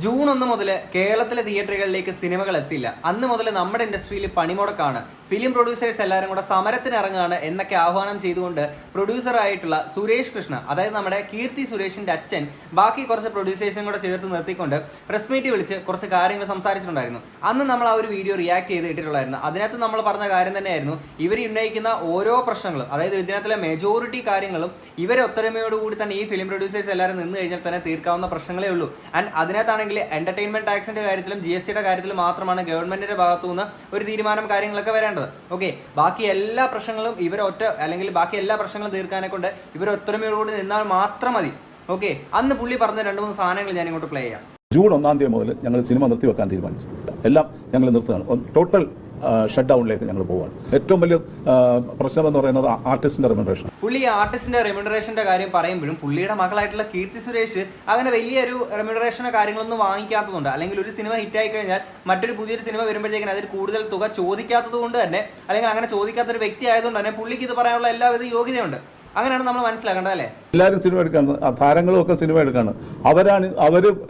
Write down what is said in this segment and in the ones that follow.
June 1 മുതൽ കേരളത്തിലെ തിയേറ്ററുകളിലേക്ക് സിനിമകൾ എത്തില്ല. അന്ന് മുതൽ നമ്മുടെ ഇൻഡസ്ട്രിയിൽ പണിമുടക്കാണ്. ഫിലിം പ്രൊഡ്യൂസേഴ്സ് എല്ലാവരും കൂടെ സമരത്തിന് ഇറങ്ങുകയാണ് എന്നൊക്കെ ആഹ്വാനം ചെയ്തുകൊണ്ട് പ്രൊഡ്യൂസറായിട്ടുള്ള സുരേഷ് കൃഷ്ണ, അതായത് നമ്മുടെ കീർത്തി സുരേഷിന്റെ അച്ഛൻ, ബാക്കി കുറച്ച് പ്രൊഡ്യൂസേഴ്സും കൂടെ ചേർത്ത് നിർത്തിക്കൊണ്ട് പ്രസ് മീറ്റ് വിളിച്ച് കുറച്ച് കാര്യങ്ങൾ സംസാരിച്ചിട്ടുണ്ടായിരുന്നു. അന്ന് നമ്മൾ ആ ഒരു വീഡിയോ റിയാക്ട് ചെയ്ത് ഇട്ടിട്ടുള്ളായിരുന്നു. അതിനകത്ത് നമ്മൾ പറഞ്ഞ കാര്യം തന്നെയായിരുന്നു, ഇവർ ഉന്നയിക്കുന്ന ഓരോ പ്രശ്നങ്ങളും, അതായത് ഇതിനകത്തുള്ള മെജോറിറ്റി കാര്യങ്ങളും ഇവരെ ഒത്തൊരുമയോടുകൂടി തന്നെ ഈ ഫിലിം പ്രൊഡ്യൂസേഴ്സ് എല്ലാവരും നിന്ന് കഴിഞ്ഞാൽ തന്നെ തീർക്കാവുന്ന പ്രശ്നങ്ങളേ ഉള്ളൂ. ആൻഡ് അതിനകത്താണെങ്കിൽ എന്റർടൈൻമെന്റ് ടാക്സിന്റെ കാര്യത്തിലും GST കാര്യത്തിലും മാത്രമാണ് ഗവൺമെന്റിന്റെ ഭാഗത്തുനിന്ന് ഒരു തീരുമാനം കാര്യങ്ങളൊക്കെ വരേണ്ടത്. ഓക്കെ, ബാക്കി എല്ലാ പ്രശ്നങ്ങളും അല്ലെങ്കിൽ ബാക്കി എല്ലാ പ്രശ്നങ്ങളും തീർക്കാനെ കൊണ്ട് ഇവർ ഒത്തൊരുമയോടുകൂടി നിന്നാൽ മാത്രം മതി. ഓക്കെ, അന്ന് പുള്ളി പറഞ്ഞ 2-3 സാധനങ്ങൾ ഞാൻ ഇങ്ങോട്ട് പ്ലേ ചെയ്യാം. ജൂൺ 1 മുതൽ ഞങ്ങൾ സിനിമ നിർത്തിവെക്കാൻ തീരുമാനിച്ചു. എല്ലാം ഞങ്ങൾ നിർത്തുകയാണ്. ടോട്ടൽ ഷട്ട് ഡൗണിലേക്ക് ഞങ്ങൾ പോവുകയാണ്. ഏറ്റവും വലിയ പ്രശ്നം എന്ന് പറയുന്നത് ആർട്ടിസ്റ്റിന്റെ റെമ്യൂണറേഷൻ. പുള്ളി ആർട്ടിസ്റ്റിന്റെ റെമ്യൂണറേഷന്റെ കാര്യം പറയുമ്പോഴും പുള്ളിയുടെ മകളായിട്ടുള്ള കീർത്തി സുരേഷ് അങ്ങനെ വലിയൊരു റെമ്യൂണറേഷനോ കാര്യങ്ങളൊന്നും വാങ്ങിക്കാത്തതുണ്ട്. അല്ലെങ്കിൽ ഒരു സിനിമ ഹിറ്റായി കഴിഞ്ഞാൽ മറ്റൊരു പുതിയൊരു സിനിമ വരുമ്പോഴത്തേക്കും അതിൽ കൂടുതൽ തുക ചോദിക്കാത്തത് കൊണ്ട് തന്നെ, അല്ലെങ്കിൽ അങ്ങനെ ചോദിക്കാത്തൊരു വ്യക്തി ആയതുകൊണ്ട് തന്നെ പുള്ളിക്ക് ഇത് പറയാനുള്ള എല്ലാവിധ യോഗ്യതയുണ്ട്. അങ്ങനെയാണ് നമ്മൾ മനസ്സിലാക്കേണ്ടത്, അല്ലേ? എല്ലാവരും സിനിമ എടുക്കാണ്, താരങ്ങളും ഒക്കെ സിനിമ എടുക്കാണ്. അവർ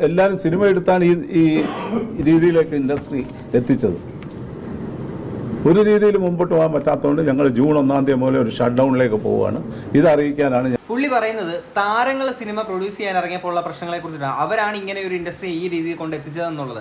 എല്ലാവരും സിനിമ എടുത്താണ് ഈ രീതിയിലേക്ക് ഇൻഡസ്ട്രി എത്തിച്ചത്. ഒരു രീതിയിൽ മുമ്പോട്ട് പോകാൻ പറ്റാത്തതുകൊണ്ട് ഞങ്ങൾ ജൂൺ 1 മുതൽ ഒരു ഷട്ട് ഡൗണിലേക്ക് പോവുകയാണ്. ഇത് അറിയിക്കാനാണ് പുള്ളി പറയുന്നത്. താരങ്ങൾ സിനിമ പ്രൊഡ്യൂസ് ചെയ്യാൻ ഇറങ്ങിയപ്പോൾ ഉള്ള പ്രശ്നങ്ങളെ കുറിച്ചിട്ടാണ്. അവരാണ് ഇങ്ങനെ ഒരു ഇൻഡസ്ട്രി ഈ രീതിയിൽ കൊണ്ട് എത്തിച്ചതെന്നുള്ളത്.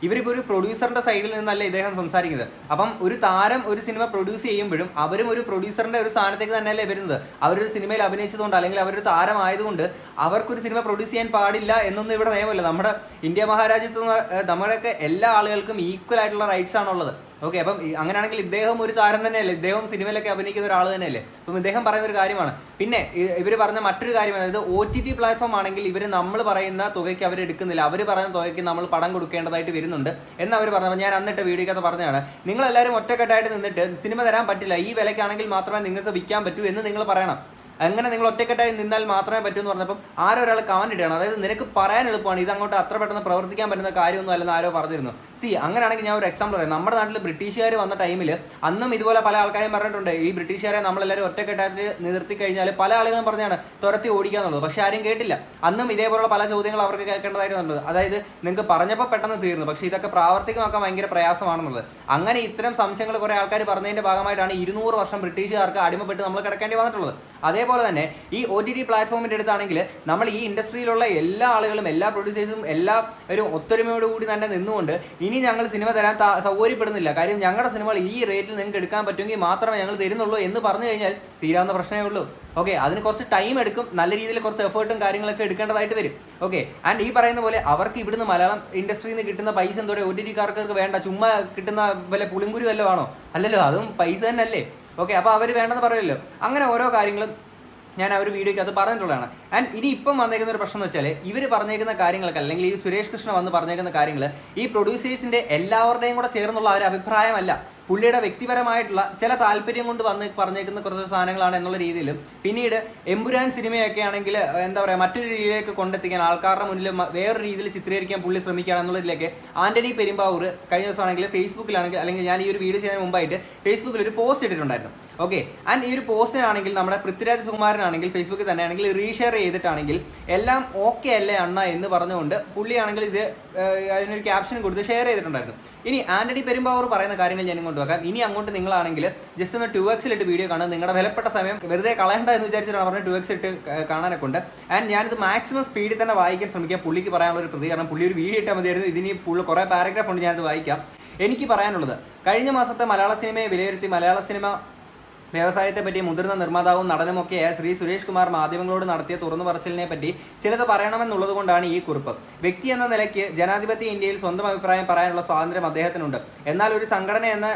ഇവരിപ്പോൾ ഒരു പ്രൊഡ്യൂസറിന്റെ സൈഡിൽ നിന്നല്ല ഇദ്ദേഹം സംസാരിക്കുന്നത്. അപ്പം ഒരു താരം ഒരു സിനിമ പ്രൊഡ്യൂസ് ചെയ്യുമ്പോഴും അവരും ഒരു പ്രൊഡ്യൂസറിന്റെ ഒരു സ്ഥാനത്തേക്ക് തന്നെയല്ലേ വരുന്നത്. അവരൊരു സിനിമയിൽ അഭിനയിച്ചതുകൊണ്ട് അല്ലെങ്കിൽ അവരൊരു താരമായതുകൊണ്ട് അവർക്കൊരു സിനിമ പ്രൊഡ്യൂസ് ചെയ്യാൻ പാടില്ല എന്നൊന്നും ഇവിടെ നിയമമില്ല. നമ്മുടെ ഇന്ത്യ മഹാരാജ്യത്ത് നമ്മുടെയൊക്കെ എല്ലാ ആളുകൾക്കും ഈക്വൽ ആയിട്ടുള്ള റൈറ്റ്സ് ആണുള്ളത്. ഓക്കെ, അപ്പം അങ്ങനെയാണെങ്കിൽ ഇദ്ദേഹം ഒരു താരം തന്നെയല്ലേ, ഇദ്ദേഹം സിനിമയിലൊക്കെ അഭിനയിക്കുന്ന ഒരാൾ തന്നെയല്ലേ. അപ്പം ഇദ്ദേഹം പറയുന്ന ഒരു കാര്യമാണ്. പിന്നെ ഇവർ പറഞ്ഞ മറ്റൊരു കാര്യം, അതായത് OTT പ്ലാറ്റ്ഫോം ആണെങ്കിൽ ഇവർ നമ്മൾ പറയുന്ന തുകയ്ക്ക് അവർ എടുക്കുന്നില്ല, അവർ പറയുന്ന തുകയ്ക്ക് നമ്മൾ പണം കൊടുക്കേണ്ടതായിട്ട് വരുന്നുണ്ട് എന്ന് അവർ പറഞ്ഞപ്പോൾ ഞാൻ അന്നിട്ട് വീഡിയോക്കകത്ത് പറഞ്ഞതാണ്, നിങ്ങളെല്ലാവരും ഒറ്റക്കെട്ടായിട്ട് നിന്നിട്ട് സിനിമ തരാൻ പറ്റില്ല, ഈ വിലയ്ക്കാണെങ്കിൽ മാത്രമേ നിങ്ങൾക്ക് വിൽക്കാൻ പറ്റൂ എന്ന് നിങ്ങൾ പറയണം. അങ്ങനെ നിങ്ങൾ ഒറ്റക്കെട്ടായി നിന്നാൽ മാത്രമേ പറ്റൂ എന്ന് പറഞ്ഞപ്പം ആരോ ഒരാൾ കമന്റ് ഇടുകയാണ്. അതായത് നിനക്ക് പറയാൻ എളുപ്പമാണ്, ഇത് അങ്ങോട്ട് അത്ര പെട്ടെന്ന് പ്രവർത്തിക്കാൻ പറ്റുന്ന കാര്യമൊന്നും അല്ലെന്ന് ആരോ പറഞ്ഞിരുന്നു. അങ്ങനെയാണെങ്കിൽ ഞാൻ ഒരു എക്സാമ്പിൾ പറയാം. നമ്മുടെ നാട്ടിൽ ബ്രിട്ടീഷുകാർ വന്ന ടൈമിൽ അന്നും ഇതുപോലെ പല ആൾക്കാരും പറഞ്ഞിട്ടുണ്ട്, ഈ ബ്രിട്ടീഷുകാരെ നമ്മളെല്ലാവരും ഒറ്റക്കെട്ടായിട്ട് നിർത്തി കഴിഞ്ഞാൽ പല ആളുകളും പറഞ്ഞാണ് തുരത്തി ഓടിക്കാന്നുള്ളത്. പക്ഷെ ആരും കേട്ടില്ല. അന്നും ഇതേപോലുള്ള പല ചോദ്യങ്ങൾ അവർക്ക് കേൾക്കേണ്ടതായിട്ടുണ്ട്. അതായത് നിങ്ങൾക്ക് പറഞ്ഞപ്പോൾ പെട്ടെന്ന് തീർന്നു, പക്ഷേ ഇതൊക്കെ പ്രാവർത്തികമാക്കാൻ ഭയങ്കര പ്രയാസമാണെന്നുള്ളത്. അങ്ങനെ ഇത്തരം സംശയങ്ങൾ കുറെ ആൾക്കാർ പറഞ്ഞതിന്റെ ഭാഗമായിട്ടാണ് 200 വർഷം ബ്രിട്ടീഷുകാർക്ക് അടിമപ്പെട്ട് നമ്മൾ കിടക്കേണ്ടി വന്നിട്ടുള്ളത്. അതേപോലെ തന്നെ ഈ OTT പ്ലാറ്റ്ഫോമിന്റെ അടുത്താണെങ്കിൽ നമ്മൾ ഈ ഇൻഡസ്ട്രിയിലുള്ള എല്ലാ ആളുകളും, എല്ലാ പ്രൊഡ്യൂസേഴ്സും എല്ലാ ഒരു ഒത്തൊരുമയോടുകൂടി തന്നെ നിന്നുകൊണ്ട് ഇനി ഞങ്ങൾ സിനിമ തരാൻ സൗകര്യപ്പെടുന്നില്ല, കാര്യം ഞങ്ങളുടെ സിനിമകൾ ഈ റേറ്റിൽ നിങ്ങൾക്ക് എടുക്കാൻ പറ്റുമെങ്കിൽ മാത്രമേ ഞങ്ങൾ തരുന്നുള്ളൂ എന്ന് പറഞ്ഞു കഴിഞ്ഞാൽ തീരാവുന്ന പ്രശ്നമേ ഉള്ളൂ. ഓക്കെ, അതിന് കുറച്ച് ടൈം എടുക്കും, നല്ല രീതിയിൽ കുറച്ച് എഫേർട്ടും കാര്യങ്ങളൊക്കെ എടുക്കേണ്ടതായിട്ട് വരും. ഓക്കെ, ആൻഡ് ഈ പറയുന്ന പോലെ അവർക്ക് ഇവിടുന്ന് മലയാളം ഇൻഡസ്ട്രിയിൽ നിന്ന് കിട്ടുന്ന പൈസ എന്തോടെ OTT-കാർക്ക് വേണ്ട, ചുമ്മാ കിട്ടുന്ന വല്ല പുളിങ്കുരു വല്ലോ ആണോ? അല്ലല്ലോ, അതും പൈസ തന്നെ അല്ലേ. ഓക്കെ, അപ്പോൾ അവർ വേണ്ടെന്ന് പറയല്ലോ. അങ്ങനെ ഓരോ കാര്യങ്ങളും ഞാൻ ആ ഒരു വീഡിയോയ്ക്ക് അത് പറഞ്ഞിട്ടുള്ളതാണ്. ആൻഡ് ഇനി ഇപ്പം വന്നേക്കുന്ന ഒരു പ്രശ്നം എന്ന് വെച്ചാൽ, ഇവർ പറഞ്ഞേക്കുന്ന കാര്യങ്ങൾക്ക്, അല്ലെങ്കിൽ ഈ സുരേഷ് കൃഷ്ണ വന്ന് പറഞ്ഞേക്കുന്ന കാര്യങ്ങൾ ഈ പ്രൊഡ്യൂസേഴ്സിന്റെ എല്ലാവരുടെയും കൂടെ ചേർന്നുള്ള ഒരു അഭിപ്രായമല്ല, പുള്ളിയുടെ വ്യക്തിപരമായിട്ടുള്ള ചില താല്പര്യം കൊണ്ട് വന്ന് പറഞ്ഞേക്കുന്ന കുറച്ച് സാധനങ്ങളാണ് എന്നുള്ള രീതിയിലും, പിന്നീട് എമ്പുരാൻ സിനിമയൊക്കെ ആണെങ്കിൽ എന്താ പറയുക, മറ്റൊരു രീതിയിലേക്ക് കൊണ്ടെത്തിക്കാൻ, ആൾക്കാരുടെ മുന്നിൽ വേറൊരു രീതിയിൽ ചിത്രീകരിക്കാൻ പുള്ളി ശ്രമിക്കുകയാണ് എന്നുള്ളതിലേക്ക് ആന്റണി പെരുമ്പാവൂർ കഴിഞ്ഞ ദിവസമാണെങ്കിൽ ഫേസ്ബുക്കിലാണെങ്കിൽ, അല്ലെങ്കിൽ ഞാൻ ഈ ഒരു വീഡിയോ ചെയ്യുന്നതിന് മുമ്പായിട്ട് ഫേസ്ബുക്കിൽ ഒരു പോസ്റ്റ് ഇട്ടിട്ടുണ്ടായിരുന്നു. ഓക്കെ, ആൻഡ് ഈ ഒരു പോസ്റ്റിനാണെങ്കിൽ നമ്മുടെ പൃഥ്വിരാജ് സുകുമാരനാണെങ്കിൽ ഫേസ്ബുക്കിൽ തന്നെയാണെങ്കിൽ റീഷെയർ ചെയ്തിട്ടാണെങ്കിൽ എല്ലാം ഓക്കെ അല്ലേ അണ്ണ എന്ന് പറഞ്ഞുകൊണ്ട് പുള്ളിയാണെങ്കിൽ ഇത് അതിനൊരു ക്യാപ്ഷൻ കൊടുത്ത് ഷെയർ ചെയ്തിട്ടുണ്ടായിരുന്നു. ഇനി ആന്റണി പെരുമ്പാവൂർ പറയുന്ന കാര്യങ്ങൾ ഞാൻ ഇങ്ങോട്ട് വെക്കാം. ഇനി അങ്ങോട്ട് നിങ്ങളാണെങ്കിൽ ജസ്റ്റ് ഒന്ന് 2x ഇട്ട് വീഡിയോ കാണുക. നിങ്ങളുടെ വിലപ്പെട്ട സമയം വെറുതെ കളയണ്ട എന്ന് വിചാരിച്ചിട്ടാണ് പറഞ്ഞത് 2x ഇട്ട് കാണാനൊക്കെ ഉണ്ട്. ആൻഡ് ഞാനിത് മാക്സിമം സ്പീഡിൽ തന്നെ വായിക്കാൻ ശ്രമിക്കാം. പുള്ളിക്ക് പറയാനുള്ള ഒരു പ്രതികരണം, പുള്ളി ഒരു വീഡിയോ ഇട്ടാൽ മതിയായിരുന്നു. ഇതിന് ഫുള്ള് കുറേ പാരഗ്രാഫ് ഉണ്ട്, ഞാനത് വായിക്കാം. എനിക്ക് പറയാനുള്ളത്, കഴിഞ്ഞ മാസത്തെ മലയാള സിനിമയെ വിലയിരുത്തി മലയാള സിനിമ വ്യവസായത്തെ പറ്റി മുതിർന്ന നിർമ്മാതാവും നടനുമൊക്കെയായ ശ്രീ സുരേഷ് കുമാർ മാധ്യമങ്ങളോട് നടത്തിയ തുറന്നു പറച്ചിലിനെ പറ്റി ചിലത് പറയണമെന്നുള്ളത് കൊണ്ടാണ് ഈ കുറിപ്പ്. വ്യക്തി എന്ന നിലയ്ക്ക് ജനാധിപത്യ ഇന്ത്യയിൽ സ്വന്തം അഭിപ്രായം പറയാനുള്ള സ്വാതന്ത്ര്യം അദ്ദേഹത്തിനുണ്ട്. എന്നാൽ ഒരു സംഘടന എന്ന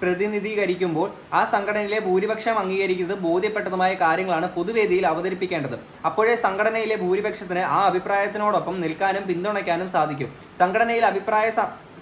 പ്രതിനിധീകരിക്കുമ്പോൾ ആ സംഘടനയിലെ ഭൂരിപക്ഷം അംഗീകരിക്കുന്നത് ബോധ്യപ്പെട്ടതുമായ കാര്യങ്ങളാണ് പൊതുവേദിയിൽ അവതരിപ്പിക്കേണ്ടത്. അപ്പോഴേ സംഘടനയിലെ ഭൂരിപക്ഷത്തിന് ആ അഭിപ്രായത്തിനോടൊപ്പം നിൽക്കാനും പിന്തുണയ്ക്കാനും സാധിക്കും. സംഘടനയിൽ അഭിപ്രായ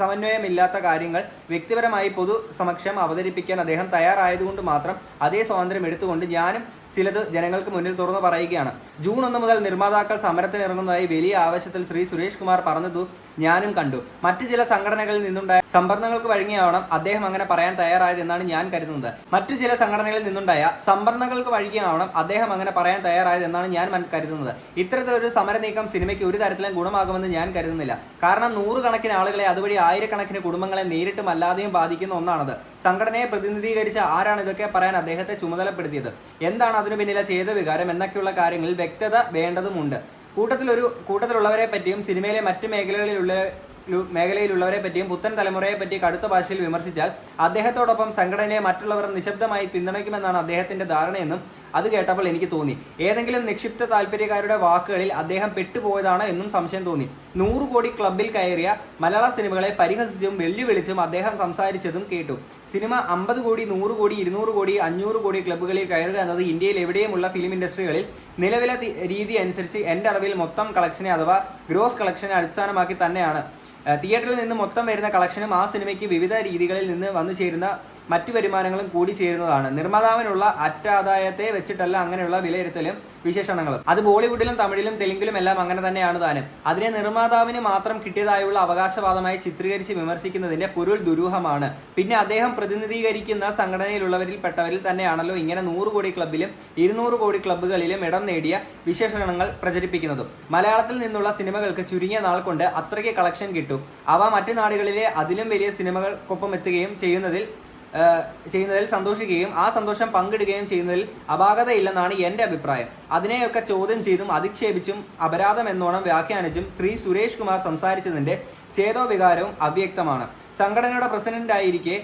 സമന്വയമില്ലാത്ത കാര്യങ്ങൾ വ്യക്തിപരമായി പൊതു സമക്ഷം അവതരിപ്പിക്കാൻ അദ്ദേഹം തയ്യാറായതുകൊണ്ട് മാത്രം അതേ സ്വാതന്ത്ര്യം എടുത്തുകൊണ്ട് ഞാനും ചിലത് ജനങ്ങൾക്ക് മുന്നിൽ തുറന്നു പറയുകയാണ്. ജൂൺ 1 മുതൽ നിർമ്മാതാക്കൾ സമരത്തിനിറങ്ങുന്നതായി വലിയ ആവശ്യത്തിൽ ശ്രീ സുരേഷ് കുമാർ പറഞ്ഞതു ഞാനും കണ്ടു. മറ്റു ചില സംഘടനകളിൽ നിന്നുണ്ടായ സമ്പർക്കങ്ങൾക്ക് വഴങ്ങിയാവണം അദ്ദേഹം അങ്ങനെ പറയാൻ തയ്യാറായതെന്നാണ് ഞാൻ കരുതുന്നത്. മറ്റു ചില സംഘടനകളിൽ നിന്നുണ്ടായ സമ്പർക്കങ്ങൾക്ക് വഴങ്ങിയാവണം അദ്ദേഹം അങ്ങനെ പറയാൻ തയ്യാറായതെന്നാണ് ഞാൻ കരുതുന്നത്. ഇത്തരത്തിലൊരു സമര നീക്കം സിനിമയ്ക്ക് ഒരു തരത്തിലും ഗുണമാകുമെന്ന് ഞാൻ കരുതുന്നില്ല. കാരണം 100 കണക്കിന് ആളുകളെ അതുവഴി 1000-കണക്കിന് കുടുംബങ്ങളെ നേരിട്ടും അല്ലാതെയും ബാധിക്കുന്ന ഒന്നാണത്. സംഘടനയെ പ്രതിനിധീകരിച്ച ആരാണ് ഇതൊക്കെ പറയാൻ അദ്ദേഹത്തെ ചുമതലപ്പെടുത്തിയത്, എന്താണ് അതിനു പിന്നിലെ ചേതവികാരം എന്നൊക്കെയുള്ള കാര്യങ്ങളിൽ വ്യക്തത വേണ്ടതുമുണ്ട്. കൂട്ടത്തിലുള്ളവരെ പറ്റിയും സിനിമയിലെ മറ്റ് മേഖലയിലുള്ളവരെ പറ്റിയും പുത്തൻ തലമുറയെ പറ്റി കടുത്ത ഭാഷയിൽ വിമർശിച്ചാൽ അദ്ദേഹത്തോടൊപ്പം സംഘടനയെ മറ്റുള്ളവർ നിശബ്ദമായി പിന്തുണയ്ക്കുമെന്നാണ് അദ്ദേഹത്തിന്റെ ധാരണയെന്നും അത് കേട്ടപ്പോൾ എനിക്ക് തോന്നി. ഏതെങ്കിലും നിക്ഷിപ്ത താല്പര്യക്കാരുടെ വാക്കുകളിൽ അദ്ദേഹം പെട്ടുപോയതാണോ എന്നും സംശയം തോന്നി. 100 കോടി ക്ലബിൽ കയറിയ മലയാള സിനിമകളെ പരിഹസിച്ചും വെല്ലുവിളിച്ചും അദ്ദേഹം സംസാരിച്ചതും കേട്ടു. സിനിമ 50 കോടി 100 കോടി 200 കോടി 500 കോടി ക്ലബ്ബുകളിൽ കയറുക എന്നത് ഇന്ത്യയിൽ എവിടെയുമുള്ള ഫിലിം ഇൻഡസ്ട്രികളിൽ നിലവിലെ രീതി അനുസരിച്ച് എൻ്റെ അറിവിൽ മൊത്തം കളക്ഷനെ അഥവാ ഗ്രോസ് കളക്ഷനെ അടിസ്ഥാനമാക്കി തന്നെയാണ്. തിയേറ്ററിൽ നിന്ന് മൊത്തം വരുന്ന കളക്ഷനും ആ സിനിമയ്ക്ക് വിവിധ രീതികളിൽ നിന്ന് വന്നു ചേരുന്ന മറ്റു വരുമാനങ്ങളും കൂടി ചേരുന്നതാണ്. നിർമ്മാതാവിനുള്ള ആദായത്തെ വെച്ചിട്ടല്ല അങ്ങനെയുള്ള വിലയിരുത്തലും വിശേഷണങ്ങളും. അത് ബോളിവുഡിലും തമിഴിലും തെലുങ്കിലും എല്ലാം അങ്ങനെ തന്നെയാണ് താനും. അതിനെ നിർമ്മാതാവിന് മാത്രം കിട്ടിയതായുള്ള അവകാശവാദമായി ചിത്രീകരിച്ച് വിമർശിക്കുന്നതിന്റെ പൊരുൾ ദുരൂഹമാണ്. പിന്നെ അദ്ദേഹം പ്രതിനിധീകരിക്കുന്ന സംഘടനയിലുള്ളവരിൽപ്പെട്ടവരിൽ തന്നെയാണല്ലോ ഇങ്ങനെ 100 കോടി ക്ലബിലും 200 കോടി ക്ലബ്ബുകളിലും ഇടം നേടിയ വിശേഷണങ്ങൾ പ്രചരിപ്പിക്കുന്നതും. മലയാളത്തിൽ നിന്നുള്ള സിനിമകൾക്ക് ചുരുങ്ങിയ നാൾ കൊണ്ട് അത്രയ്ക്ക് കളക്ഷൻ കിട്ടും. അവ മറ്റു നാടുകളിലെ അതിലും വലിയ സിനിമകൾക്കൊപ്പം എത്തുകയും ചെയ്യുന്നതിൽ സന്തോഷിക്കുകയും ആ സന്തോഷം പങ്കിടുകയും ചെയ്യുന്നതിൽ അപാകതയില്ലെന്നാണ് എൻ്റെ അഭിപ്രായം. അതിനെയൊക്കെ ചോദ്യം ചെയ്തും അധിക്ഷേപിച്ചും അപരാധം എന്നോണം വ്യാഖ്യാനിച്ചും ശ്രീ സുരേഷ് കുമാർ സംസാരിച്ചതിൻ്റെ ചേതോവികാരവും അവ്യക്തമാണ്. സംഘടനയുടെ പ്രസിഡന്റായിരിക്കെ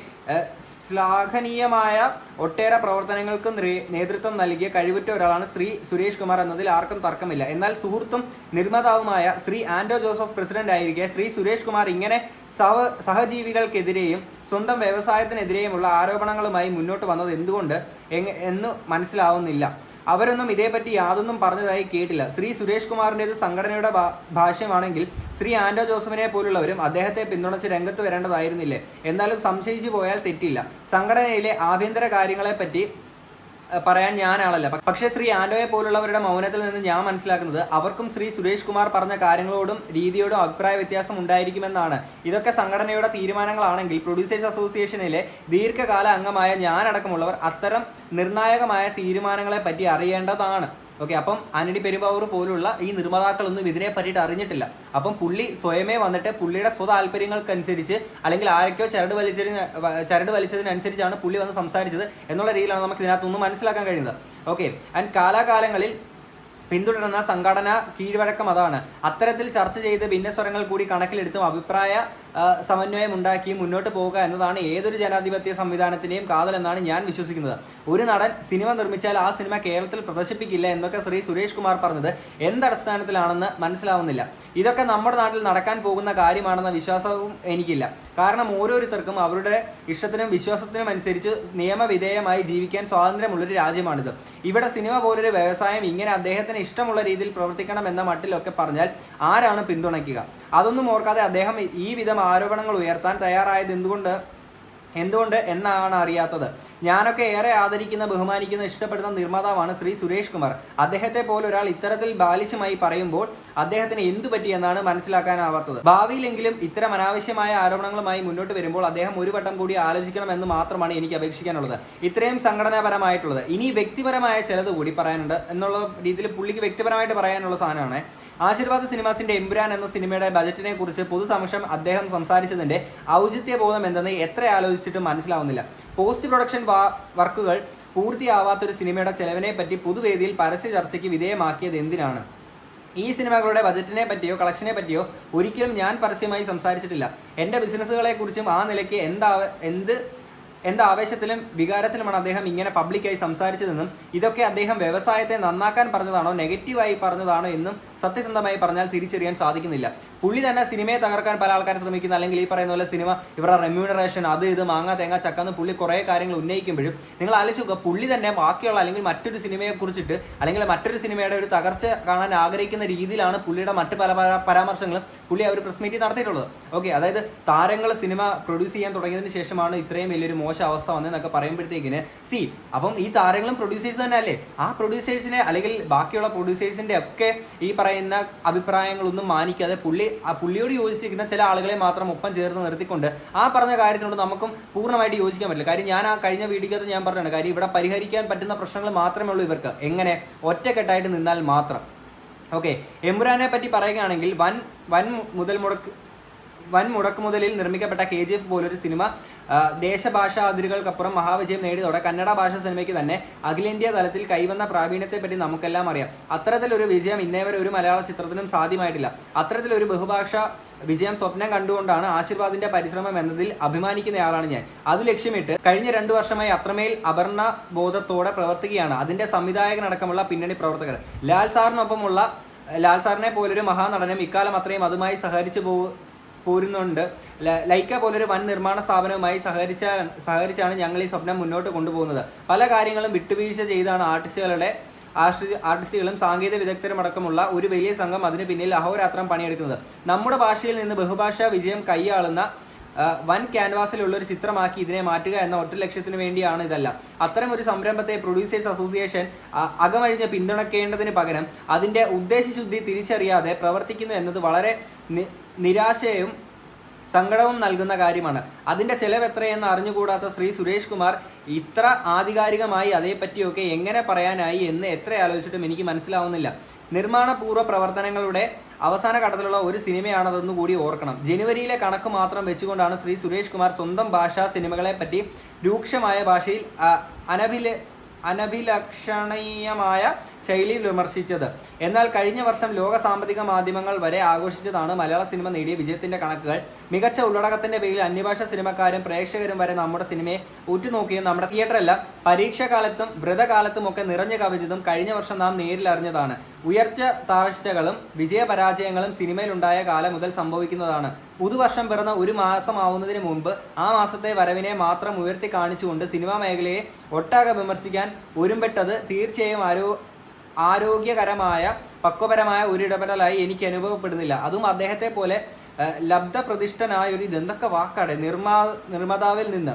ശ്ലാഘനീയമായ ഒട്ടേറെ പ്രവർത്തനങ്ങൾക്കും നേതൃത്വം നൽകിയ കഴിവുറ്റ ഒരാളാണ് ശ്രീ സുരേഷ് കുമാർ എന്നതിൽ ആർക്കും തർക്കമില്ല. എന്നാൽ സുഹൃത്തും നിർമ്മാതാവുമായ ശ്രീ ആൻഡോ ജോസഫ് പ്രസിഡന്റ് ആയിരിക്കെ ശ്രീ സുരേഷ് കുമാർ ഇങ്ങനെ സഹജീവികൾക്കെതിരെയും സ്വന്തം വ്യവസായത്തിനെതിരെയുമുള്ള ആരോപണങ്ങളുമായി മുന്നോട്ട് വന്നത് എന്തുകൊണ്ട് എന്ന് മനസ്സിലാവുന്നില്ല. അവരൊന്നും ഇതേപ്പറ്റി യാതൊന്നും പറഞ്ഞതായി കേട്ടില്ല. ശ്രീ സുരേഷ് കുമാറിൻ്റേത് സംഘടനയുടെ ഭാഷ്യമാണെങ്കിൽ ശ്രീ ആൻഡോ ജോസഫിനെ പോലുള്ളവരും അദ്ദേഹത്തെ പിന്തുണച്ച് രംഗത്ത് വരേണ്ടതായിരുന്നില്ലേ? എന്നാലും സംശയിച്ചു പോയാൽ തെറ്റില്ല. സംഘടനയിലെ ആഭ്യന്തര കാര്യങ്ങളെപ്പറ്റി പറയാൻ ഞാനാളല്ല. പക്ഷേ ശ്രീ ആൻഡോയെ പോലുള്ളവരുടെ മൗനത്തിൽ നിന്ന് ഞാൻ മനസ്സിലാക്കുന്നത് അവർക്കും ശ്രീ സുരേഷ് കുമാർ പറഞ്ഞ കാര്യങ്ങളോടും രീതിയോടും അഭിപ്രായ വ്യത്യാസം ഉണ്ടായിരിക്കുമെന്നാണ്. ഇതൊക്കെ സംഘടനയുടെ തീരുമാനങ്ങളാണെങ്കിൽ പ്രൊഡ്യൂസേഴ്സ് അസോസിയേഷനിലെ ദീർഘകാല അംഗമായ ഞാനടക്കമുള്ളവർ അത്തരം നിർണായകമായ തീരുമാനങ്ങളെ പറ്റി അറിയേണ്ടതാണ്. ഓക്കെ, അപ്പം ആന്റണി പെരുമ്പാവൂർ പോലുള്ള ഈ നിർമ്മാതാക്കളൊന്നും ഇതിനെ പറ്റിയിട്ട് അറിഞ്ഞിട്ടില്ല. അപ്പം പുള്ളി സ്വയമേ വന്നിട്ട് പുള്ളിയുടെ സ്വതാല്പര്യങ്ങൾക്കനുസരിച്ച് അല്ലെങ്കിൽ ആരൊക്കെയോ ചരട് വലിച്ചതിനനുസരിച്ചാണ് പുള്ളി വന്ന് സംസാരിച്ചത് എന്നുള്ള രീതിയിലാണ് നമുക്ക് ഇതിനകത്തൊന്നും മനസ്സിലാക്കാൻ കഴിയുന്നത്. ഓക്കെ, ആൻഡ് കാലാകാലങ്ങളിൽ പിന്തുടരുന്ന സംഘടന കീഴ്വഴക്കം അതാണ്. അത്തരത്തിൽ ചർച്ച ചെയ്ത് ഭിന്നസ്വരങ്ങൾ കൂടി കണക്കിലെടുത്തും അഭിപ്രായ സമന്വയം ഉണ്ടാക്കി മുന്നോട്ട് പോകുക എന്നതാണ് ഏതൊരു ജനാധിപത്യ സംവിധാനത്തിൻ്റെയും കാതലെന്നാണ് ഞാൻ വിശ്വസിക്കുന്നത്. ഒരു നടൻ സിനിമ നിർമ്മിച്ചാൽ ആ സിനിമ കേരളത്തിൽ പ്രദർശിപ്പിക്കില്ല എന്നൊക്കെ ശ്രീ സുരേഷ് കുമാർ പറഞ്ഞത് എന്തടിസ്ഥാനത്തിലാണെന്ന് മനസ്സിലാവുന്നില്ല. ഇതൊക്കെ നമ്മുടെ നാട്ടിൽ നടക്കാൻ പോകുന്ന കാര്യമാണെന്ന വിശ്വാസവും എനിക്കില്ല. കാരണം ഓരോരുത്തർക്കും അവരുടെ ഇഷ്ടത്തിനും വിശ്വാസത്തിനും അനുസരിച്ച് നിയമവിധേയമായി ജീവിക്കാൻ സ്വാതന്ത്ര്യമുള്ളൊരു രാജ്യമാണിത്. ഇവിടെ സിനിമ പോലൊരു വ്യവസായം ഇങ്ങനെ അദ്ദേഹത്തിന് ഇഷ്ടമുള്ള രീതിയിൽ പ്രവർത്തിക്കണം എന്ന മട്ടിലൊക്കെ പറഞ്ഞാൽ ആരാണ് പിന്തുണയ്ക്കുക? അതൊന്നും ഓർക്കാതെ അദ്ദേഹം ഈ വിധം ആരോപണങ്ങൾ ഉയർത്താൻ തയ്യാറായത് എന്തുകൊണ്ട് എന്നാണ് അറിയാത്തത്. ഞാനൊക്കെ ഏറെ ആദരിക്കുന്ന ബഹുമാനിക്കുന്ന ഇഷ്ടപ്പെടുന്ന നിർമ്മാതാവാണ് ശ്രീ സുരേഷ് കുമാർ. അദ്ദേഹത്തെ പോലൊരാൾ ഇത്തരത്തിൽ ബാലിശമായി പറയുമ്പോൾ അദ്ദേഹത്തിന് എന്തു പറ്റിയെന്നാണ് മനസ്സിലാക്കാനാവാത്തത്. ഭാവിയിലെങ്കിലും ഇത്തരം അനാവശ്യമായ ആരോപണങ്ങളുമായി മുന്നോട്ട് വരുമ്പോൾ അദ്ദേഹം ഒരു വട്ടം കൂടി ആലോചിക്കണമെന്ന് മാത്രമാണ് എനിക്ക് അപേക്ഷിക്കാനുള്ളത്. ഇത്രയും സംഘടനാപരമായിട്ടുള്ളത്. ഇനി വ്യക്തിപരമായ ചിലത് കൂടി പറയാനുണ്ട് എന്നുള്ള രീതിയിൽ പുള്ളിക്ക് വ്യക്തിപരമായിട്ട് പറയാനുള്ള സാധനമാണ്. ആശീർവാദ് സിനിമാസിന്റെ എമ്പുരാൻ എന്ന സിനിമയുടെ ബജറ്റിനെ കുറിച്ച് പൊതുസമക്ഷം അദ്ദേഹം സംസാരിച്ചതിന്റെ ഔചിത്യബോധം എന്തെന്ന് എത്ര ആലോചിച്ചിട്ടും മനസ്സിലാവുന്നില്ല. പോസ്റ്റ് പ്രൊഡക്ഷൻ വർക്കുകൾ പൂർത്തിയാവാത്തൊരു സിനിമയുടെ ചെലവിനെ പറ്റി പൊതുവേദിയിൽ പരസ്യ ചർച്ചയ്ക്ക് വിധേയമാക്കിയത് എന്തിനാണ്? ഈ സിനിമകളുടെ ബജറ്റിനെ പറ്റിയോ കളക്ഷനെ പറ്റിയോ ഒരിക്കലും ഞാൻ പരസ്യമായി സംസാരിച്ചിട്ടില്ല. എൻ്റെ ബിസിനസ്സുകളെക്കുറിച്ചും ആ നിലയ്ക്ക് എന്ത് ആവേശത്തിലും വികാരത്തിലുമാണ് അദ്ദേഹം ഇങ്ങനെ പബ്ലിക്കായി സംസാരിച്ചതെന്നും ഇതൊക്കെ അദ്ദേഹം വ്യവസായത്തെ നന്നാക്കാൻ പറഞ്ഞതാണോ നെഗറ്റീവായി പറഞ്ഞതാണോ എന്നും സത്യസന്ധമായി പറഞ്ഞാൽ തിരിച്ചറിയാൻ സാധിക്കുന്നില്ല. പുള്ളി തന്നെ സിനിമയെ തകർക്കാൻ പല ആൾക്കാരും ശ്രമിക്കുന്ന, അല്ലെങ്കിൽ ഈ പറയുന്ന പോലെ സിനിമ ഇവരുടെ റെമ്യൂണറേഷൻ അത് ഇത് മാങ്ങ തേങ്ങ ചക്കന്ന് പുള്ളി കുറേ കാര്യങ്ങൾ ഉന്നയിക്കുമ്പോഴും നിങ്ങൾ ആലോചിച്ച് നോക്കുക, പുള്ളി തന്നെ ബാക്കിയുള്ള അല്ലെങ്കിൽ മറ്റൊരു സിനിമയെ കുറിച്ചിട്ട് അല്ലെങ്കിൽ മറ്റൊരു സിനിമയുടെ ഒരു തകർച്ച കാണാൻ ആഗ്രഹിക്കുന്ന രീതിയിലാണ് പുള്ളിയുടെ മറ്റ് പല പരാമർശങ്ങളും പുള്ളി ആ ഒരു പ്രസ് മീറ്റിൽ നടത്തിയിട്ടുള്ളത്. ഓക്കെ, അതായത് താരങ്ങൾ സിനിമ പ്രൊഡ്യൂസ് ചെയ്യാൻ തുടങ്ങിയതിന് ശേഷമാണ് ഇത്രയും വലിയൊരു മോശം അവസ്ഥ വന്നതെന്നൊക്കെ പറയുമ്പോഴത്തേക്കിന് അപ്പം ഈ താരങ്ങളും പ്രൊഡ്യൂസേഴ്സ് തന്നെ അല്ലേ, ആ പ്രൊഡ്യൂസേഴ്സിനെ അല്ലെങ്കിൽ ബാക്കിയുള്ള പ്രൊഡ്യൂസേഴ്സിന്റെ ഒക്കെ ഈ പറയുന്ന അഭിപ്രായങ്ങളൊന്നും മാനിക്കാതെ പുള്ളിയോട് യോജിച്ചിരിക്കുന്ന ചില ആളുകളെ മാത്രം ഒപ്പം ചേർന്ന് നിർത്തിക്കൊണ്ട് ആ പറഞ്ഞ കാര്യത്തിനോട് നമുക്കും പൂർണ്ണമായിട്ട് യോജിക്കാൻ പറ്റില്ല. കാര്യം ഞാൻ ആ കഴിഞ്ഞ വീഡിയോക്കകത്ത് ഞാൻ പറഞ്ഞതാണ്, കാര്യം ഇവിടെ പരിഹരിക്കാൻ പറ്റുന്ന പ്രശ്നങ്ങൾ മാത്രമേ ഉള്ളൂ ഇവർക്ക്, എങ്ങനെ ഒറ്റക്കെട്ടായിട്ട് നിന്നാൽ മാത്രം. ഓക്കെ, എമ്പുരാനെ പറ്റി പറയുകയാണെങ്കിൽ വൻ മുടക്കുമുതലിൽ നിർമ്മിക്കപ്പെട്ട KGF പോലൊരു സിനിമ ദേശഭാഷാ അതിരുകൾക്കപ്പുറം മഹാവിജയം നേടിയതോടെ കന്നഡ ഭാഷ സിനിമയ്ക്ക് തന്നെ അഖിലേന്ത്യാ തലത്തിൽ കൈവന്ന പ്രാവീണ്യത്തെപ്പറ്റി നമുക്കെല്ലാം അറിയാം. അത്തരത്തിലൊരു വിജയം ഇന്നേവരെ ഒരു മലയാള ചിത്രത്തിനും സാധ്യമായിട്ടില്ല. അത്തരത്തിലൊരു ബഹുഭാഷാ വിജയം സ്വപ്നം കണ്ടുകൊണ്ടാണ് ആശീർവാദിന്റെ പരിശ്രമം എന്നതിൽ അഭിമാനിക്കുന്നയാളാണ് ഞാൻ. അത് ലക്ഷ്യമിട്ട് കഴിഞ്ഞ 2 വർഷമായി അത്രമേൽ അപർണ ബോധത്തോടെ പ്രവർത്തിക്കുകയാണ് അതിന്റെ സംവിധായകനടക്കമുള്ള പിന്നണി പ്രവർത്തകർ. ലാൽ സാറിനെ പോലൊരു മഹാനടനം ഇക്കാലം അത്രയും അതുമായി പോരുന്നുണ്ട്. ലൈക്ക പോലൊരു വൻ നിർമ്മാണ സ്ഥാപനവുമായി സഹകരിച്ചാണ് ഞങ്ങൾ ഈ സ്വപ്നം മുന്നോട്ട് കൊണ്ടുപോകുന്നത്. പല കാര്യങ്ങളും വിട്ടുവീഴ്ച ചെയ്താണ് ആർട്ടിസ്റ്റുകളും സാങ്കേതിക വിദഗ്ധരുമടക്കമുള്ള ഒരു വലിയ സംഘം അതിന് പിന്നിൽ അഹോരാത്രം പണിയെടുക്കുന്നത്. നമ്മുടെ ഭാഷയിൽ നിന്ന് ബഹുഭാഷാ വിജയം കൈയാളുന്ന വൻ ക്യാൻവാസിലുള്ള ഒരു ചിത്രമാക്കി ഇതിനെ മാറ്റുക എന്ന ഒറ്റ ലക്ഷ്യത്തിന് വേണ്ടിയാണ് ഇതല്ല. അത്തരം ഒരു സംരംഭത്തെ പ്രൊഡ്യൂസേഴ്സ് അസോസിയേഷൻ അകമഴിഞ്ഞ് പിന്തുണയ്ക്കേണ്ടതിന് പകരം അതിൻ്റെ ഉദ്ദേശശുദ്ധി തിരിച്ചറിയാതെ പ്രവർത്തിക്കുന്നു എന്നത് വളരെ നിരാശയും സങ്കടവും നൽകുന്ന കാര്യമാണ്. അതിൻ്റെ ചെലവ് എത്രയെന്ന് അറിഞ്ഞുകൂടാത്ത ശ്രീ സുരേഷ് കുമാർ ഇത്ര ആധികാരികമായി അതേപ്പറ്റിയൊക്കെ എങ്ങനെ പറയാനായി എന്ന് എത്ര ആലോചിച്ചിട്ടും എനിക്ക് മനസ്സിലാവുന്നില്ല. നിർമ്മാണപൂർവ്വ പ്രവർത്തനങ്ങളുടെ അവസാന ഘട്ടത്തിലുള്ള ഒരു സിനിമയാണതെന്ന് കൂടി ഓർക്കണം. ജനുവരിയിലെ കണക്ക് മാത്രം വെച്ചുകൊണ്ടാണ് ശ്രീ സുരേഷ് കുമാർ സ്വന്തം ഭാഷാ സിനിമകളെ പറ്റി രൂക്ഷമായ ഭാഷയിൽ അനഭിലഷണീയമായ ശൈലിയിൽ വിമർശിച്ചത്. എന്നാൽ കഴിഞ്ഞ വർഷം ലോക സാമ്പത്തിക മാധ്യമങ്ങൾ വരെ ആഘോഷിച്ചതാണ് മലയാള സിനിമ നേടിയ വിജയത്തിന്റെ കണക്കുകൾ. മികച്ച ഉള്ളടക്കത്തിന്റെ പേരിൽ അന്യഭാഷ സിനിമക്കാരും പ്രേക്ഷകരും വരെ നമ്മുടെ സിനിമയെ ഉറ്റുനോക്കിയും നമ്മുടെ തിയേറ്ററല്ല പരീക്ഷാകാലത്തും വ്രതകാലത്തും ഒക്കെ നിറഞ്ഞു കവിഞ്ഞതും കഴിഞ്ഞ വർഷം നാം നേരിലറിഞ്ഞതാണ്. ഉയർച്ച താഴ്ചകളും വിജയപരാജയങ്ങളും സിനിമയിലുണ്ടായ കാലം മുതൽ സംഭവിക്കുന്നതാണ്. പുതുവർഷം പിറന്ന ഒരു മാസമാവുന്നതിന് മുമ്പ് ആ മാസത്തെ വരവിനെ മാത്രം ഉയർത്തി കാണിച്ചുകൊണ്ട് സിനിമാ മേഖലയെ ഒട്ടാകെ വിമർശിക്കാൻ ഒരുമ്പെട്ടത് തീർച്ചയായും ആരോഗ്യകരമായ പക്വപരമായ ഒരു ഇടപെടലായി എനിക്ക് അനുഭവപ്പെടുന്നില്ല. അതും അദ്ദേഹത്തെ പോലെ ലബ്ധപ്രതിഷ്ഠനായ ഒരു ഇതെന്തൊക്കെ വാക്കാടെ നിർമ്മാതാവിൽ നിന്ന്.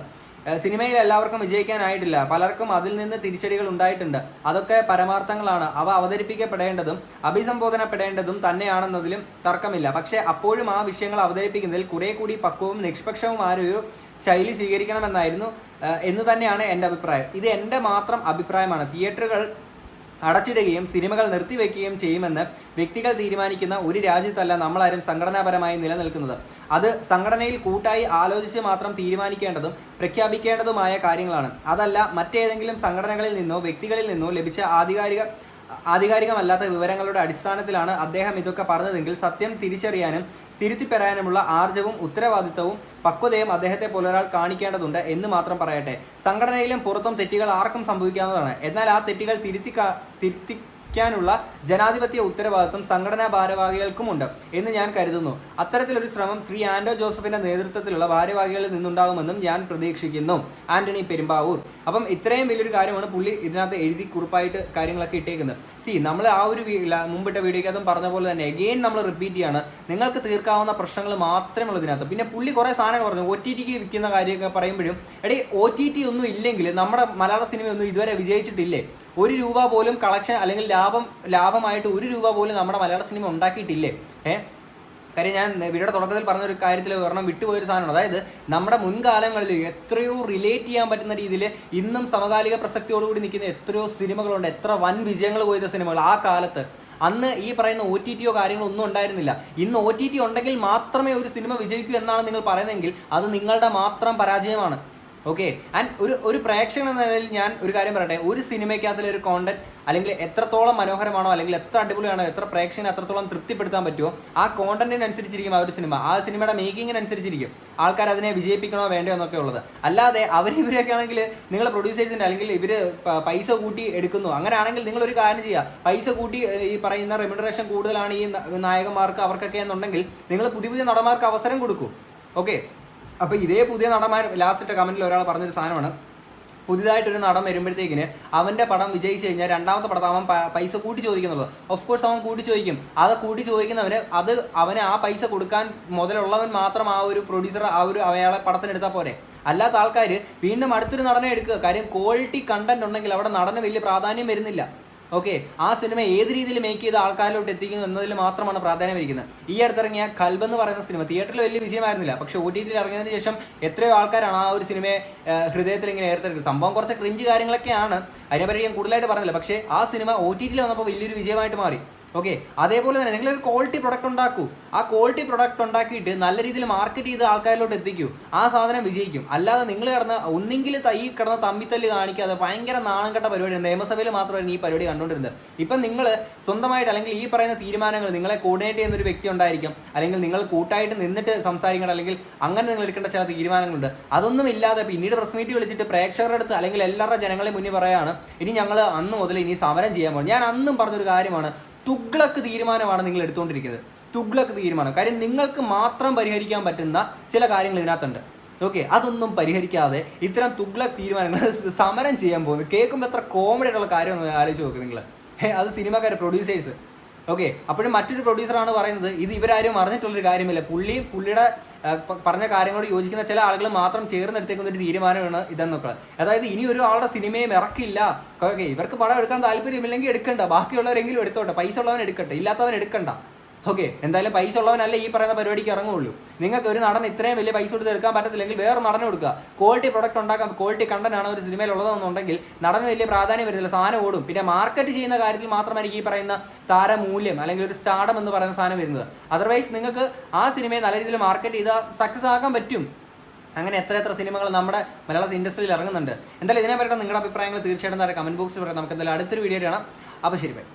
സിനിമയിൽ എല്ലാവർക്കും വിജയിക്കാനായിട്ടില്ല, പലർക്കും അതിൽ നിന്ന് തിരിച്ചടികൾ ഉണ്ടായിട്ടുണ്ട്. അതൊക്കെ പരമാർത്ഥങ്ങളാണ്. അവ അവതരിപ്പിക്കപ്പെടേണ്ടതും അഭിസംബോധനപ്പെടേണ്ടതും തന്നെയാണെന്നതിലും തർക്കമില്ല. പക്ഷേ അപ്പോഴും ആ വിഷയങ്ങൾ അവതരിപ്പിക്കുന്നതിൽ കുറെ കൂടി പക്വവും നിഷ്പക്ഷവുമായ ഒരു ശൈലി സ്വീകരിക്കണമെന്നായിരുന്നു എന്ന് തന്നെയാണ് എൻ്റെ അഭിപ്രായം. ഇത് എൻ്റെ മാത്രം അഭിപ്രായമാണ്. തിയേറ്ററുകൾ അടച്ചിടുകയും സിനിമകൾ നിർത്തിവെക്കുകയും ചെയ്യുമെന്ന് വ്യക്തികൾ തീരുമാനിക്കുന്ന ഒരു രാജ്യത്തല്ല നമ്മളാരും സംഘടനാപരമായി നിലനിൽക്കുന്നത്. അത് സംഘടനയിൽ കൂട്ടായി ആലോചിച്ച് മാത്രം തീരുമാനിക്കേണ്ടതും പ്രഖ്യാപിക്കേണ്ടതുമായ കാര്യങ്ങളാണ്. അതല്ല മറ്റേതെങ്കിലും സംഘടനകളിൽ നിന്നോ വ്യക്തികളിൽ നിന്നോ ലഭിച്ച ആധികാരികമല്ലാത്ത വിവരങ്ങളുടെ അടിസ്ഥാനത്തിലാണ് അദ്ദേഹം ഇതൊക്കെ പറഞ്ഞതെങ്കിൽ സത്യം തിരിച്ചറിയാനും തിരുത്തിപ്പെടാനുമുള്ള ആർജവും ഉത്തരവാദിത്തവും പക്വതയും അദ്ദേഹത്തെ പോലൊരാൾ കാണിക്കേണ്ടതുണ്ട് എന്ന് മാത്രം പറയട്ടെ. സംഘടനയിലും പുറത്തും തെറ്റുകൾ ആർക്കും സംഭവിക്കാവുന്നതാണ്. എന്നാൽ ആ തെറ്റുകൾ തിരുത്തിക്കാനുള്ള ജനാധിപത്യ ഉത്തരവാദിത്വം സംഘടനാ ഭാരവാഹികൾക്കുമുണ്ട് എന്ന് ഞാൻ കരുതുന്നു. അത്തരത്തിലൊരു ശ്രമം ശ്രീ ആൻഡോ ജോസഫിന്റെ നേതൃത്വത്തിലുള്ള ഭാരവാഹികളിൽ നിന്നുണ്ടാകുമെന്നും ഞാൻ പ്രതീക്ഷിക്കുന്നു. ആന്റണി പെരുമ്പാവൂർ. അപ്പം ഇത്രയും വലിയൊരു കാര്യമാണ് പുള്ളി ഇതിനകത്ത് എഴുതി കുറിപ്പായിട്ട് കാര്യങ്ങളൊക്കെ ഇട്ടേക്കുന്നത്. നമ്മൾ ആ ഒരു മുമ്പിട്ട വീഡിയോക്കകത്തും പറഞ്ഞ പോലെ തന്നെ എഗെയിൻ നമ്മൾ റിപ്പീറ്റ് ചെയ്യാണ്, നിങ്ങൾക്ക് തീർക്കാവുന്ന പ്രശ്നങ്ങൾ മാത്രമേ ഉള്ളൂ ഇതിനകത്ത്. പിന്നെ പുള്ളി കുറേ സാധനങ്ങൾ പറഞ്ഞു, OTTക്ക് വിൽക്കുന്ന കാര്യമൊക്കെ പറയുമ്പോഴും OTT ഒന്നും ഇല്ലെങ്കിൽ നമ്മുടെ മലയാള സിനിമയൊന്നും ഇതുവരെ വിജയിച്ചിട്ടില്ലേ? 1 രൂപ പോലും കളക്ഷൻ അല്ലെങ്കിൽ ലാഭമായിട്ട് 1 രൂപ പോലും നമ്മുടെ മലയാള സിനിമ ഉണ്ടാക്കിയിട്ടില്ലേ? കാര്യം ഞാൻ വീഡിയോയുടെ തുടക്കത്തിൽ പറഞ്ഞൊരു കാര്യത്തിൽ ഒരെണ്ണം വിട്ടുപോയൊരു സാധനമാണ്. അതായത് നമ്മുടെ മുൻകാലങ്ങളിൽ എത്രയോ റിലേറ്റ് ചെയ്യാൻ പറ്റുന്ന രീതിയിൽ ഇന്നും സമകാലിക പ്രസക്തിയോടുകൂടി നിൽക്കുന്ന എത്രയോ സിനിമകളുണ്ട്, എത്ര വൻ വിജയങ്ങൾ പോയ സിനിമകൾ ആ കാലത്ത്. അന്ന് ഈ പറയുന്ന OTTയോ കാര്യങ്ങളോ ഒന്നും ഉണ്ടായിരുന്നില്ല. ഇന്ന് OTT ഉണ്ടെങ്കിൽ മാത്രമേ ഒരു സിനിമ വിജയിക്കൂ എന്നാണ് നിങ്ങൾ പറയുന്നതെങ്കിൽ അത് നിങ്ങളുടെ മാത്രം പരാജയമാണ്. ഓക്കെ, ആൻഡ് ഒരു പ്രേക്ഷകൻ എന്ന നിലയിൽ ഞാൻ ഒരു കാര്യം പറയട്ടെ, ഒരു സിനിമയ്ക്കകത്തിലെ ഒരു കോണ്ടന്റ് അല്ലെങ്കിൽ എത്രത്തോളം മനോഹരമാണോ അല്ലെങ്കിൽ എത്ര അടിപൊളിയാണോ എത്ര പ്രേക്ഷകനെ എത്രത്തോളം തൃപ്തിപ്പെടുത്താൻ പറ്റുമോ ആ കോണ്ടന്റിനനുസരിച്ചിരിക്കും ആ ഒരു സിനിമ, ആ സിനിമയുടെ മേക്കിങ്ങിനനുസരിച്ചിരിക്കും ആൾക്കാർ അതിനെ വിജയിപ്പിക്കണോ വേണ്ടോ എന്നൊക്കെ ഉള്ളത്. അല്ലാതെ ഇവരൊക്കെ ആണെങ്കിൽ നിങ്ങൾ പ്രൊഡ്യൂസേഴ്സിൻ്റെ അല്ലെങ്കിൽ ഇവർ പൈസ കൂട്ടി എടുക്കുന്നു, അങ്ങനെയാണെങ്കിൽ നിങ്ങളൊരു കാര്യം ചെയ്യുക, പൈസ കൂട്ടി ഈ പറയുന്ന റെമ്യൂണറേഷൻ കൂടുതലാണ് ഈ നായകന്മാർക്ക് അവർക്കൊക്കെ എന്നുണ്ടെങ്കിൽ നിങ്ങൾ പുതിയ പുതിയ നടന്മാർക്ക് അവസരം കൊടുക്കൂ. ഓക്കെ, അപ്പോൾ ഇതേ പുതിയ നടന്മാർ ലാസ്റ്റ് കമൻറ്റിൽ ഒരാൾ പറഞ്ഞൊരു സാധനമാണ്, പുതിയതായിട്ടൊരു നടൻ വരുമ്പോഴത്തേക്കിന് അവൻ്റെ പടം വിജയിച്ച് കഴിഞ്ഞാൽ രണ്ടാമത്തെ പടം അവൻ പൈസ കൂട്ടി ചോദിക്കുന്നുള്ളൂ. ഓഫ് കോഴ്സ് അവൻ കൂട്ടി ചോദിക്കും. അത് കൂട്ടി ചോദിക്കുന്നവന് അവന് ആ പൈസ കൊടുക്കാൻ മുതലുള്ളവൻ മാത്രം ആ ഒരു പ്രൊഡ്യൂസർ അയാളെ പടത്തിനെടുത്താൽ പോരെ. അല്ലാത്ത ആൾക്കാർ വീണ്ടും അടുത്തൊരു നടനെ എടുക്കുക. കാര്യം ക്വാളിറ്റി കണ്ടന്റ് ഉണ്ടെങ്കിൽ അവിടെ നടന് വലിയ പ്രാധാന്യം വരുന്നില്ല. ഓക്കെ, ആ സിനിമ ഏത് രീതിയിൽ മേക്ക് ചെയ്ത് ആൾക്കാരിലോട്ട് എത്തിക്കുന്നു എന്നതിൽ മാത്രമാണ് പ്രാധാന്യം ഇരിക്കുന്നത്. ഈ അടുത്തിറങ്ങിയ കൽബ് എന്ന് പറയുന്ന സിനിമ തിയേറ്ററിൽ വലിയ വിജയമായിരുന്നില്ല, പക്ഷേ OTT ഇറങ്ങിയതിന് ശേഷം എത്രയോ ആൾക്കാരാണ് ആ ഒരു സിനിമയെ ഹൃദയത്തിൽ ഇങ്ങനെ ഏർത്തെടുക്കുന്നത്. സംഭവം കുറച്ച് ക്രിഞ്ച് കാര്യങ്ങളൊക്കെയാണ്, അതിനെപ്പറ്റി ഞാൻ കൂടുതലായിട്ട് പറഞ്ഞില്ല. പക്ഷേ ആ സിനിമ OTT വന്നപ്പോൾ വലിയൊരു വിജയമായിട്ട് മാറി. ഓക്കെ, അതേപോലെ തന്നെ നിങ്ങളൊരു ക്വാളിറ്റി പ്രൊഡക്റ്റ് ഉണ്ടാക്കൂ. ആ ക്വാളിറ്റി പ്രൊഡക്റ്റ് ഉണ്ടാക്കിയിട്ട് നല്ല രീതിയിൽ മാർക്കറ്റ് ചെയ്ത് ആൾക്കാരിലോട്ട് എത്തിക്കൂ. ആ സാധനം വിജയിക്കും. അല്ലാതെ നിങ്ങൾ ഒന്നെങ്കിൽ ഈ കിടന്ന തമ്മിത്തല്ല് കാണിക്കാതെ ഭയങ്കര നാണം കെട്ട പരിപാടിയാണ്. നിയമസഭയിൽ മാത്രമായിരുന്നു ഈ പരിപാടി കണ്ടുകൊണ്ടിരുന്നത്. ഇപ്പം നിങ്ങൾ സ്വന്തമായിട്ട് അല്ലെങ്കിൽ ഈ പറയുന്ന തീരുമാനങ്ങൾ നിങ്ങളെ കോർഡിനേറ്റ് ചെയ്യുന്ന ഒരു വ്യക്തി ഉണ്ടായിരിക്കും, അല്ലെങ്കിൽ നിങ്ങൾ കൂട്ടായിട്ട് നിന്നിട്ട് സംസാരിക്കണം, അല്ലെങ്കിൽ അങ്ങനെ നിങ്ങൾ എടുക്കേണ്ട ചില തീരുമാനങ്ങളുണ്ട്. അതൊന്നും ഇല്ലാതെ പിന്നീട് പ്രസ് മീറ്റ് വിളിച്ചിട്ട് പ്രേക്ഷകരുടെ അടുത്ത് അല്ലെങ്കിൽ എല്ലാവരുടെ ജനങ്ങളെ മുന്നിൽ പറയാണ് ഇനി ഞങ്ങൾ അന്ന് മുതൽ ഇനി സമരം ചെയ്യാൻ പോകും. ഞാൻ അന്നും പറഞ്ഞൊരു കാര്യമാണ്, തുഗ്ലക്ക് തീരുമാനമാണ് നിങ്ങൾ എടുത്തുകൊണ്ടിരിക്കുന്നത്. തുഗ്ലക്ക് തീരുമാനം. കാര്യം നിങ്ങൾക്ക് മാത്രം പരിഹരിക്കാൻ പറ്റുന്ന ചില കാര്യങ്ങൾ ഇതിനകത്തുണ്ട്. ഓക്കെ, അതൊന്നും പരിഹരിക്കാതെ ഇത്തരം തുഗ്ലക്ക് തീരുമാനങ്ങൾ സമരം ചെയ്യാൻ പോകുന്നു. കേൾക്കുമ്പോൾ എത്ര കോമഡി ആയിട്ടുള്ള കാര്യമൊന്നും ആലോചിച്ച് നോക്ക് നിങ്ങൾ. അത് സിനിമാക്കാർ, പ്രൊഡ്യൂസേഴ്സ്. ഓക്കെ, അപ്പോഴും മറ്റൊരു പ്രൊഡ്യൂസറാണ് പറയുന്നത് ഇത് ഇവരാരും അറിഞ്ഞിട്ടുള്ളൊരു കാര്യമില്ല, പുള്ളിയുടെ പറഞ്ഞ കാര്യങ്ങളോട് യോജിക്കുന്ന ചില ആളുകൾ മാത്രം ചേർന്നെടുത്തേക്കുന്ന ഒരു തീരുമാനമാണ് ഇതെന്നൊക്കെ. അതായത് ഇനി ഒരു ആളുടെ സിനിമയും ഇറക്കില്ല. ഓക്കെ, ഇവർക്ക് പടം എടുക്കാൻ താല്പര്യമില്ലെങ്കിൽ എടുക്കണ്ട, ബാക്കിയുള്ളവരെങ്കിലും എടുത്തോട്ടെ, പൈസ ഉള്ളവൻ എടുക്കട്ടെ, ഇല്ലാത്തവൻ എടുക്കണ്ട. ഓക്കെ, എന്തായാലും പൈസ ഉള്ളവനല്ലേ ഈ പറയുന്ന പരിപാടിക്ക് ഇറങ്ങുള്ളൂ. നിങ്ങൾക്ക് ഒരു നടൻ ഇത്രയും വലിയ പൈസ കൊടുത്ത് എടുക്കാൻ പറ്റത്തില്ലെങ്കിൽ വേറെ നടനെ കൊടുക്കുക. ക്വാളിറ്റി പ്രൊഡക്റ്റ് ഉണ്ടാക്കാൻ, ക്വാളിറ്റി കണ്ടന്റ് ആണ് ഒരു സിനിമയിൽ ഉള്ളതെന്നുണ്ടെങ്കിൽ നടന് വലിയ പ്രാധാന്യം വരുന്നില്ല, സാധനം ഓടും. പിന്നെ മാർക്കറ്റ് ചെയ്യുന്ന കാര്യത്തിൽ മാത്രമായിരിക്കും ഈ പറയുന്ന താരമൂല്യം അല്ലെങ്കിൽ ഒരു സ്റ്റാർഡം എന്ന് പറയുന്ന സാധനം വരുന്നത്. അതർവൈസ് നിങ്ങൾക്ക് ആ സിനിമയെ നല്ല രീതിയിൽ മാർക്കറ്റ് ചെയ്താൽ സക്സസ് ആക്കാൻ പറ്റും. അങ്ങനെ എത്ര സിനിമകൾ നമ്മുടെ മലയാള ഇൻഡസ്ട്രിയിൽ ഇറങ്ങുന്നുണ്ട്. എന്തായാലും ഇതിനെ പറ്റി നിങ്ങളുടെ അഭിപ്രായങ്ങൾ തീർച്ചയായിട്ടും കമന്റ് ബോക്സിൽ പറയാം. നമുക്ക് എന്തായാലും അടുത്തൊരു വീഡിയോ കാണാം. അപ്പോൾ ശരി, ബൈ.